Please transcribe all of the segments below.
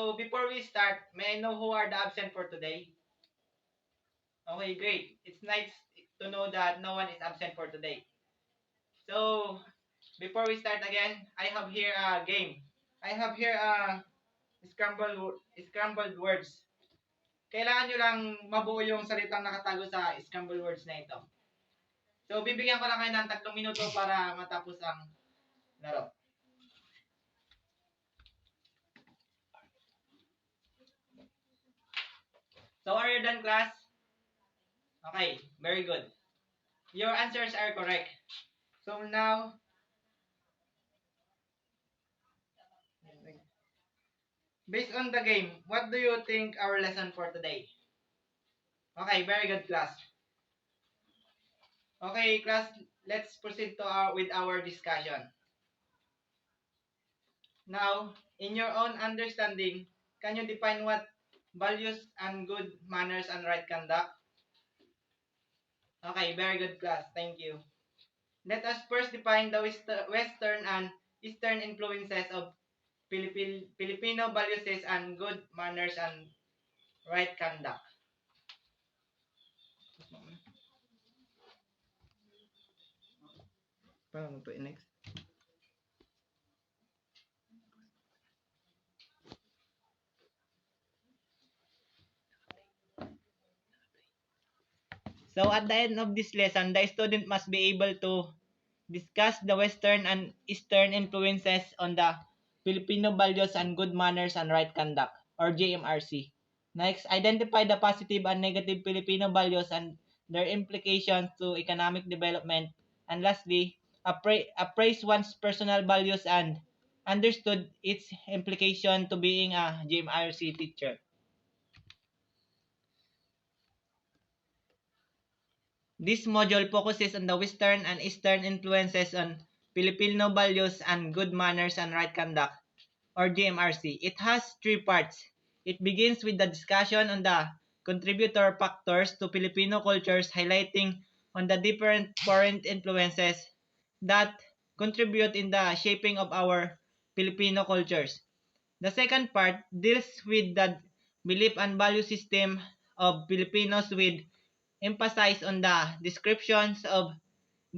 So before we start, may I know who are the absent for today? Okay, great. It's nice to know that no one is absent for today. So before we start again, I have here a game. I have here a scrambled words. Kailangan nyo lang mabuo yung salitang nakatago sa scrambled words na ito. So bibigyan ko lang kayo ng 3 minuto para matapos ang laro. So are you done, class? Okay, very good. Your answers are correct. So now, based on the game, what do you think our lesson for today? Okay, very good, class. Okay, class, let's proceed to with our discussion. Now, in your own understanding, can you define what values and good manners and right conduct? Okay, very good, class. Thank you. Let us first define the Western and Eastern influences of Filipino values and good manners and right conduct. Paano to next? So at the end of this lesson, the student must be able to discuss the Western and Eastern influences on the Filipino values and good manners and right conduct, or JMRC. Next, identify the positive and negative Filipino values and their implications to economic development. And lastly, appraise one's personal values and understood its implication to being a JMRC teacher. This module focuses on the Western and Eastern influences on Filipino values and good manners and right conduct, or GMRC. It has 3 parts. It begins with the discussion on the contributor factors to Filipino cultures, highlighting on the different foreign influences that contribute in the shaping of our Filipino cultures. The second part deals with the belief and value system of Filipinos with emphasis on the descriptions of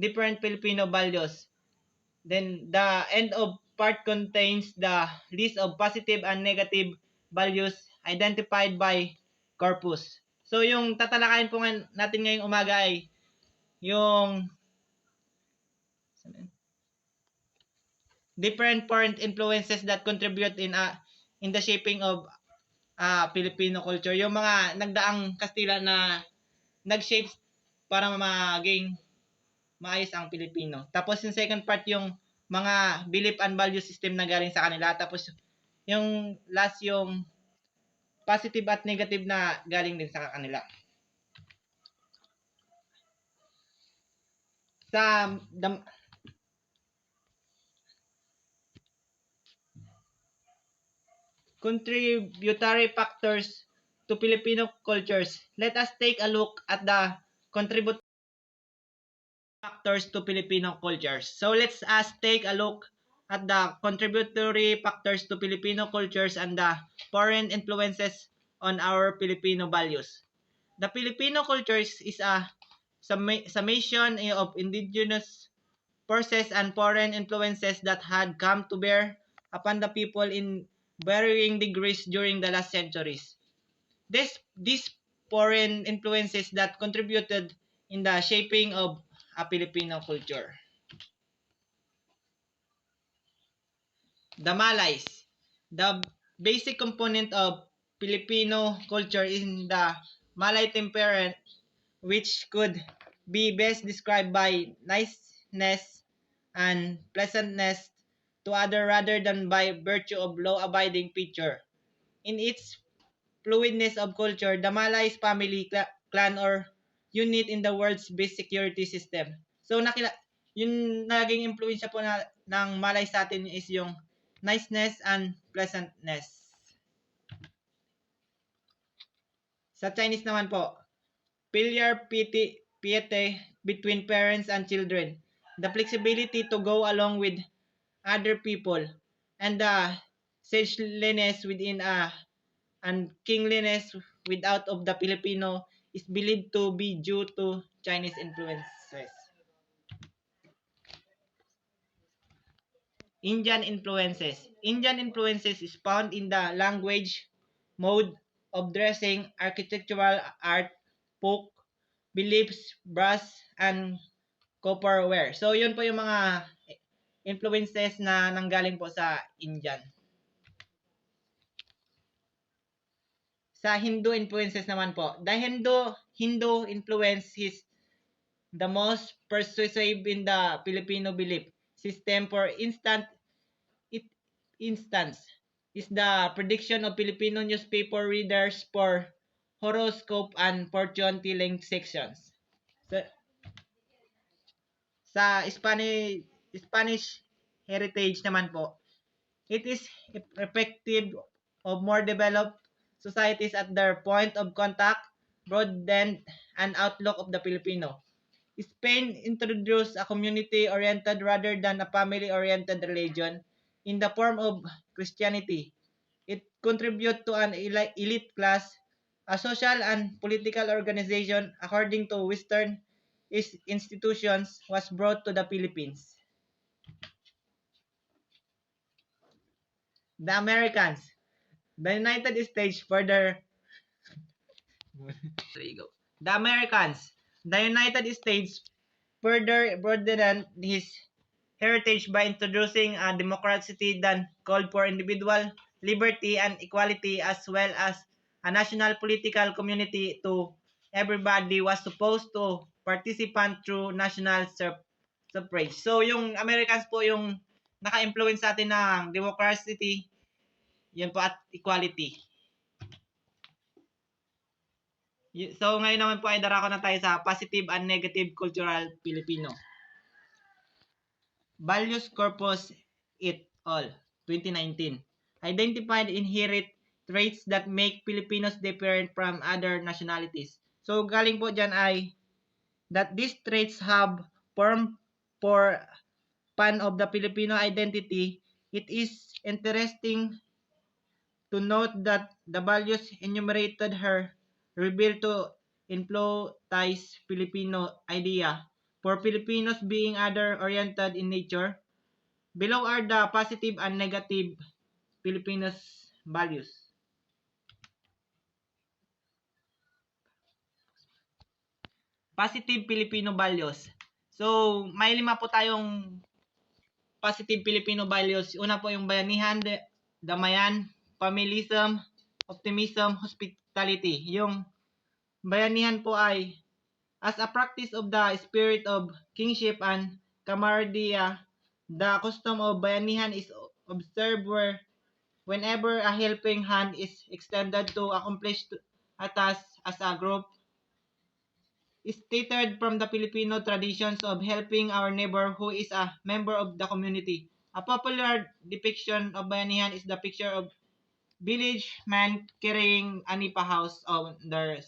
different Filipino values. Then the end of part contains the list of positive and negative values identified by corpus. So yung tatalakayin po natin ngayong umaga ay yung different foreign influences that contribute in the shaping of Filipino culture. Yung mga nagdaang Kastila na nag-shape para maging maayos ang Pilipino. Tapos yung second part yung mga belief and value system na galing sa kanila. Tapos yung last yung positive at negative na galing din sa kanila. Sa contributory factors to Filipino cultures, let us take a look at the contributory factors to Filipino cultures. So let's take a look at the contributory factors to Filipino cultures and the foreign influences on our Filipino values. The Filipino cultures is a summation of indigenous forces and foreign influences that had come to bear upon the people in varying degrees during the last centuries. These foreign influences that contributed in the shaping of a Filipino culture. The Malays. The basic component of Filipino culture is the Malay temperament, which could be best described by niceness and pleasantness to other rather than by virtue of law-abiding feature. In its fluidness of culture, the Malays family, clan, or unit in the world's best security system. So, yung naging impluensya po ng Malay sa atin is yung niceness and pleasantness. Sa Chinese naman po, filial piety between parents and children, the flexibility to go along with other people, and the sageliness within and kingliness without of the Filipino is believed to be due to Chinese influences. Indian influences. Indian influences is found in the language, mode of dressing, architectural art, folk, beliefs, brass, and copperware. So, yun po yung mga influences na nanggaling po sa Indian. Sa Hindu influences naman po, the Hindu influence is the most persuasive in the Filipino belief system. For instance is the prediction of Filipino newspaper readers for horoscope and fortune telling sections. Sa, Spanish heritage naman po, it is effective of more developed societies at their point of contact, broadened an outlook of the Filipino. Spain introduced a community-oriented rather than a family-oriented religion in the form of Christianity. It contributed to an elite class, a social and political organization according to Western institutions was brought to the Philippines. The Americans, the United States further there you go. The Americans, the United States further broadened his heritage by introducing a democracy that called for individual liberty and equality as well as a national political community to everybody was supposed to participate through national suffrage. So yung Americans po yung naka-influence sa atin ng democracy, yun po at equality. So ngayon naman po ay darako na tayo sa positive and negative cultural Filipino. Values Corpus et al. 2019 identified inherent traits that make Filipinos different from other nationalities. So galing po dyan ay that these traits have formed for pan of the Filipino identity. It is interesting to note that the values enumerated here reveal to influence Filipino idea for Filipinos being other-oriented in nature. Below are the positive and negative Filipinos values. Positive Filipino values. So, may 5 po tayong positive Filipino values. Una po yung bayanihan, damayan, familism, optimism, hospitality. Yung bayanihan po ay as a practice of the spirit of kingship and camaraderie, the custom of bayanihan is observed whenever a helping hand is extended to accomplish a task as a group, stated from the Filipino traditions of helping our neighbor who is a member of the community. A popular depiction of bayanihan is the picture of village man carrying a nipa house on their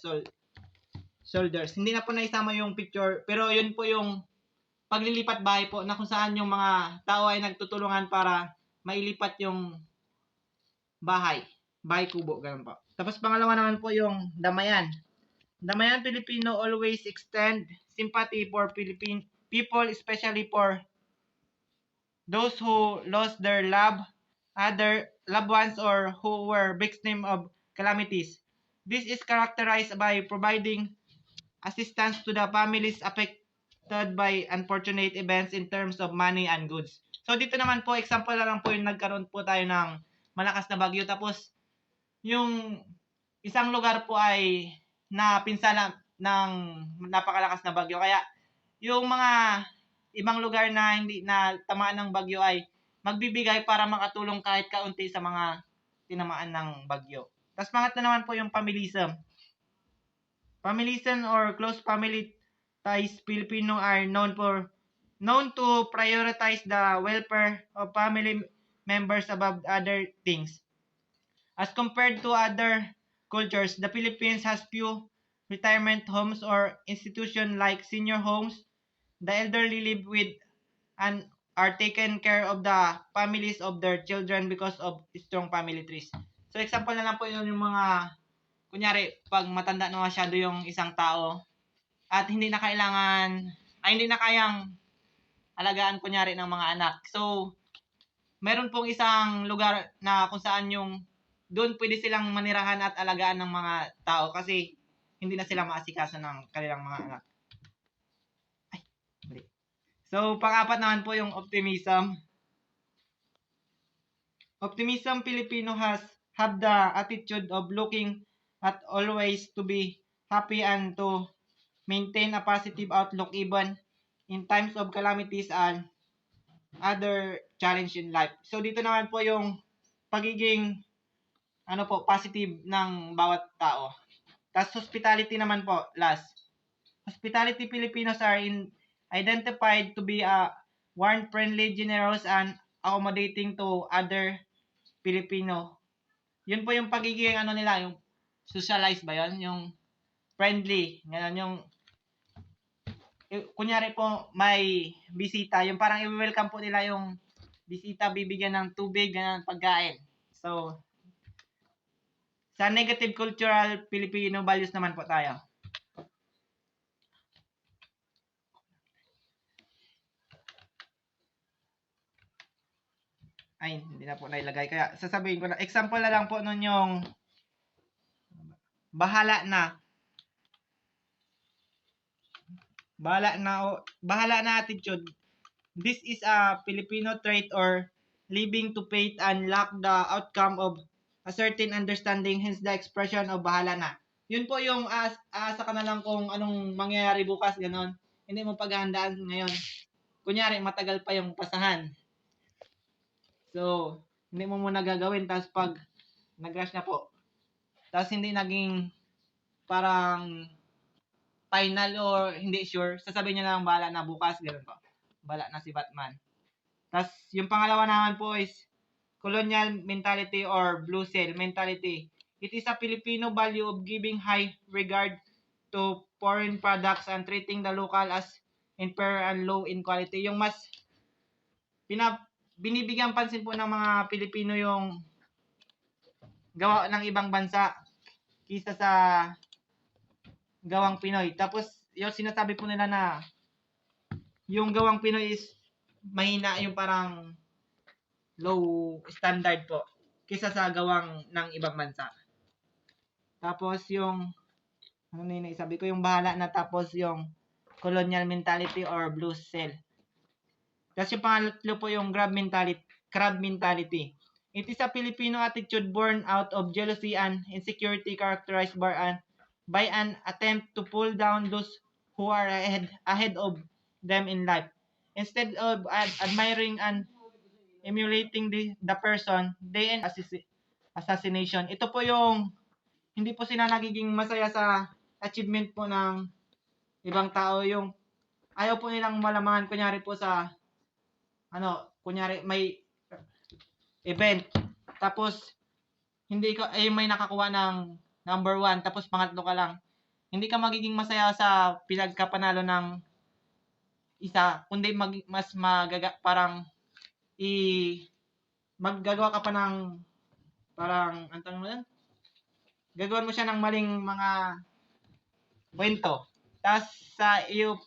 shoulders. Hindi na po naisama yung picture, pero yun po yung paglilipat bahay po na kung saan yung mga tao ay nagtutulungan para mailipat yung bahay kubo, ganun po. Tapos pangalawa naman po yung damayan. Damayan Filipino always extend sympathy for Philippine people, especially for those who lost their other loved ones or who were victim of calamities. This is characterized by providing assistance to the families affected by unfortunate events in terms of money and goods. So dito naman po, example na lang po yung nagkaroon po tayo ng malakas na bagyo. Tapos yung isang lugar po ay napinsala ng napakalakas na bagyo. Kaya yung mga ibang lugar na hindi na tamaan ng bagyo ay magbibigay para makatulong kahit kaunti sa mga tinamaan ng bagyo. Tapos pangatlo naman po yung familism. Familism or close family ties Filipino are known to prioritize the welfare of family members above other things. As compared to other cultures, the Philippines has few retirement homes or institutions like senior homes. The elderly live with an are taken care of the families of their children because of strong family trees. So example na lang po yun yung mga, kunyari, pag matanda na masyado yung isang tao at hindi na kailangan, ay hindi na kayang alagaan kunyari ng mga anak. So, meron pong isang lugar na kung saan yung doon pwede silang manirahan at alagaan ng mga tao kasi hindi na sila maasikaso ng kanilang mga anak. Ay, mali. So, pang-apat naman po yung optimism. Optimism Filipino have the attitude of looking at always to be happy and to maintain a positive outlook even in times of calamities and other challenge in life. So dito naman po yung pagiging positive ng bawat tao. Tapos hospitality naman po, last. Hospitality Filipinos are identified to be a warm, friendly, generous, and accommodating to other Filipino. Yun po yung pagiging nila, yung socialize ba yun? Yung friendly. Ganun yung, kunyari po may bisita, yung parang i-welcome po nila yung bisita, bibigyan ng tubig, ganun, pagkain. So, sa negative cultural Filipino values naman po tayo. Ay, hindi na po nailagay. Kaya sasabihin ko na, example na lang po nun yung bahala na. Bahala na attitude. This is a Filipino trait or living to fate and lack the outcome of a certain understanding, hence the expression of bahala na. Yun po yung aasa ka na lang kung anong mangyayari bukas, ganon. Hindi mo paghahandaan ngayon. Kunyari, matagal pa yung pasahan. So, hindi mo muna gagawin. Tapos pag nag-rush na po, tapos hindi naging parang final or hindi sure, sasabihin niya lang bahala na bukas, gano'n po. Bahala na si Batman. Tapos yung pangalawa naman po is colonial mentality or blue cell mentality. It is a Filipino value of giving high regard to foreign products and treating the local as inferior and low in quality. Yung mas binibigyan pansin po ng mga Pilipino yung gawa ng ibang bansa kisa sa gawang Pinoy. Tapos yung sinasabi po nila na yung gawang Pinoy is mahina, yung parang low standard po kisa sa gawang ng ibang bansa. Tapos yung sabi ko yung bahala na, tapos yung colonial mentality or blue cell. Tapos yung pangatlo po yung crab mentality. It is a Filipino attitude born out of jealousy and insecurity characterized by an attempt to pull down those who are ahead of them in life. Instead of admiring and emulating the person, they end assassination. Ito po yung hindi po sila nagiging masaya sa achievement po ng ibang tao. Yung ayaw po nilang malamangan, kunyari po sa kunyari may event, tapos hindi ka may nakakuha ng number 1, tapos pangatlo ka lang. Hindi ka magiging masaya sa pinagkapanalo ng isa, kundi mas parang maggagawa ka pa ng parang antang mo yan, gagawin mo siya ng maling mga kwento. Tapos sa yung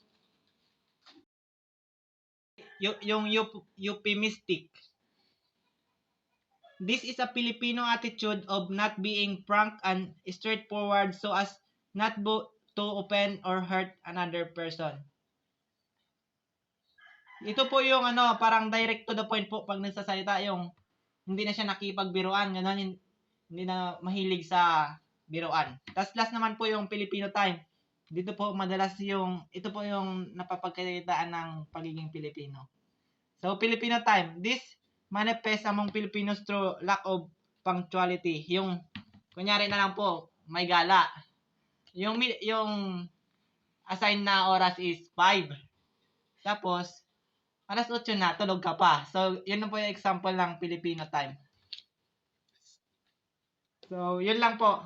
euphemistic. This is a Filipino attitude of not being frank and straightforward so as not to offend or hurt another person. Ito po yung parang direct to the point po pag nagsasalita, yung hindi na siya nakipagbiruan, gano'n, hindi na mahilig sa biruan. Tapos last naman po yung Filipino time. Dito po madalas ito po yung napapagkaitaan ng pagiging Pilipino. So, Filipino time. This manifests among Filipinos through lack of punctuality. Yung, kunyari na lang po, may gala. Yung assigned na oras is 5. Tapos, alas 8 na, tulog ka pa. So, yun na po yung example ng Filipino time. So, yun lang po.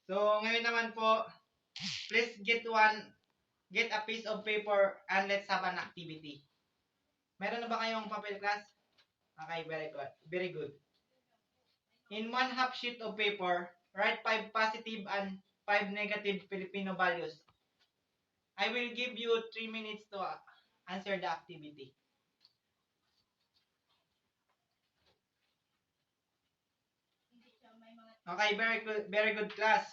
So, ngayon naman po, please get get a piece of paper and let's have an activity. Meron na ba kayong papel, class? Okay, very good. Very good. In one half sheet of paper, write 5 positive and 5 negative Filipino values. I will give you 3 minutes to answer the activity. Okay, very good class.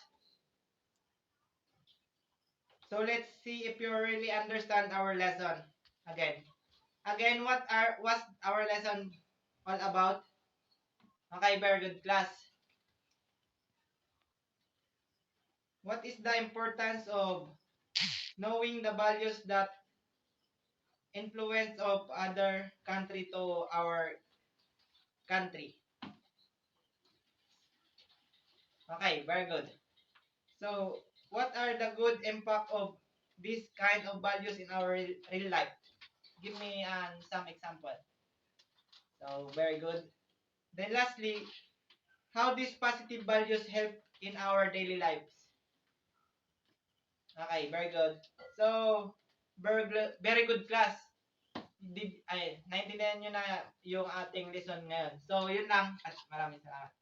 So let's see if you really understand our lesson. Again, what's our lesson all about? Okay, very good class. What is the importance of knowing the values that influence of other country to our country? Okay, very good. So, what are the good impact of this kind of values in our real life? Give me some example. So, very good. Then lastly, how these positive values help in our daily lives? Okay, very good. So, very good class. Naintindihan nyo na yung ating lesson ngayon. So, yun lang at maraming salamat.